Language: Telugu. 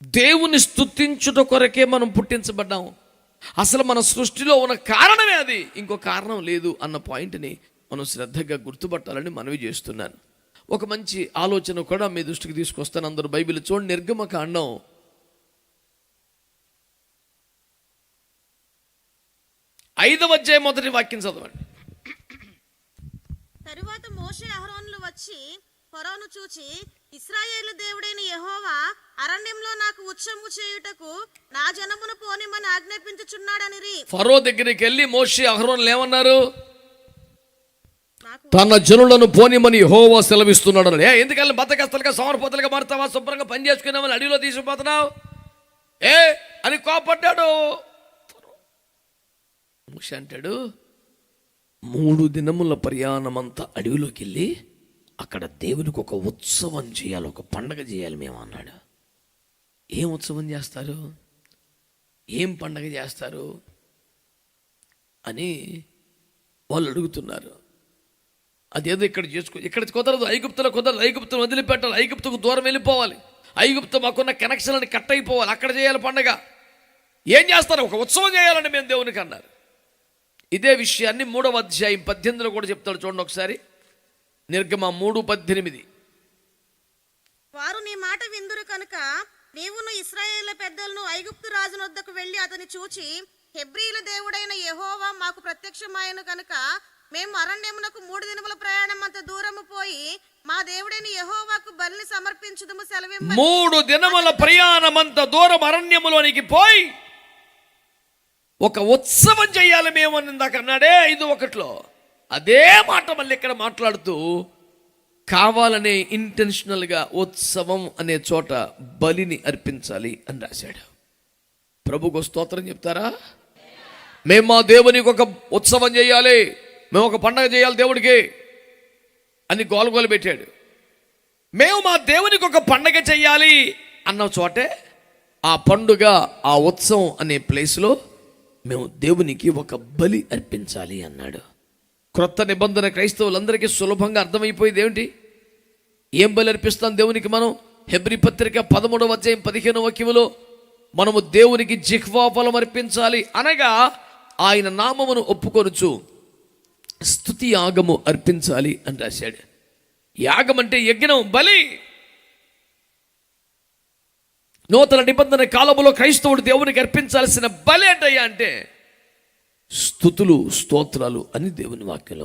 దేవుని స్తుతించుట కొరకే మనం పుట్టించబడ్డాం. అసలు మన సృష్టిలో ఉన్న కారణమే అది, ఇంకో కారణం లేదు అన్న పాయింట్ని మనం శ్రద్ధగా గుర్తుపట్టాలని మనవి చేస్తున్నాను. ఒక మంచి ఆలోచన కూడా మీ దృష్టికి తీసుకొస్తాను. అందరూ బైబిల్ చూడండి, నిర్గమకాండం 5వ అధ్యాయం 1వ వాక్యం చదవండి. తరువాత మోషే అహరోనులు వచ్చి ఫరోను చూచి, ఇశ్రాయేలు దేవుడైన యెహోవా అరణ్యంలో నాకు ఉత్సవము చేయుటకు నా జనమును పోనిమని ఆజ్ఞాపించుచున్నాడనిరి. ఫరో దగ్గరికి వెళ్ళి మోషే అహరోనులు ఏమన్నారు? తన జనులను పోనిమని యెహోవా సెలవిస్తున్నాడు. ఎందుకని బతకస్తలుగా సమర్పతలుగా మారుతావా? శుభ్రంగా పని చేసుకున్నామని అడవిలో తీసుకుపోతున్నావు అని కోపడ్డాడు. మోషే అంటాడు, 3 దినముల ప్రయాణమంతా అడవిలోకి వెళ్ళి అక్కడ దేవునికి ఒక ఉత్సవం చేయాలి, ఒక పండగ చేయాలి మేము అన్నాడు. ఏం ఉత్సవం చేస్తారు, ఏం పండగ చేస్తారు అని వాళ్ళు అడుగుతున్నారు. అదేదో ఇక్కడ కుదరదు, ఐగుప్తులో కుదరదు, ఐగుప్తును వదిలిపెట్టాలి, ఐగుప్తుకు దూరం వెళ్ళిపోవాలి, ఐగుప్తు మాకున్న కనెక్షన్లని కట్ అయిపోవాలి, అక్కడ చేయాలి పండగ. ఏం చేస్తారు? ఒక ఉత్సవం చేయాలని మేము దేవునికి అన్నారు. ఇదే విషయాన్ని 3వ అధ్యాయం 18లో కూడా చెప్తాడు. చూడండి ఒకసారి, నిర్గమ 3:18. వారు నీ మాట విందురు కనుక నీవును ఇశ్రాయేలు పెద్దలను ఐగుప్తు రాజు వద్దకు వెళ్ళి అతని చూచి, హెబ్రీల దేవుడైన యెహోవా మాకు ప్రత్యక్షమాయను కనుక మేము అరణ్యమునకు 3 దినముల ప్రయాణం అంత దూరము పోయి మా దేవుడైన యెహోవాకు బలిని సమర్పించుదుము సెలవిమ్మని. 3 దినముల ప్రయాణం అంత దూరం అరణ్యములోనికి పోయి ఒక ఉత్సవం చేయాలి మేము అని ఇందాక అన్నాడే 5:1. అదే మాట మళ్ళీ ఇక్కడ మాట్లాడుతూ కావాలనే ఇంటెన్షనల్గా ఉత్సవం అనే చోట బలిని అర్పించాలి అని రాశాడు. ప్రభుకు స్తోత్రం చెప్తారా? మేము మా దేవునికి ఒక ఉత్సవం చేయాలి, మేము ఒక పండగ చేయాలి దేవుడికి అని గోలగోలు పెట్టాడు. మేము మా దేవునికి ఒక పండగ చేయాలి అన్న చోటే ఆ పండుగ, ఆ ఉత్సవం అనే ప్లేస్లో మేము దేవునికి ఒక బలి అర్పించాలి అన్నాడు. క్రొత్త నిబంధన క్రైస్తవులందరికీ సులభంగా అర్థమైపోయింది ఏమిటి? ఏం బలి అర్పిస్తాం దేవునికి మనం? హెబ్రీ పత్రిక 13వ అధ్యాయం 15వ వాక్యములో మనము దేవునికి జిహ్వా ఫలం అర్పించాలి, అనగా ఆయన నామమును ఒప్పుకొనుచు స్తుతి యాగము అర్పించాలి అని రాశాడు. యాగం అంటే యజ్ఞం, బలి. నూతన నిబంధన కాలంలో క్రైస్తవుడు దేవునికి అర్పించాల్సిన బలి ఏంటయ్యా అంటే స్తుతులు, స్తోత్రాలు అని దేవుని వాక్యంలో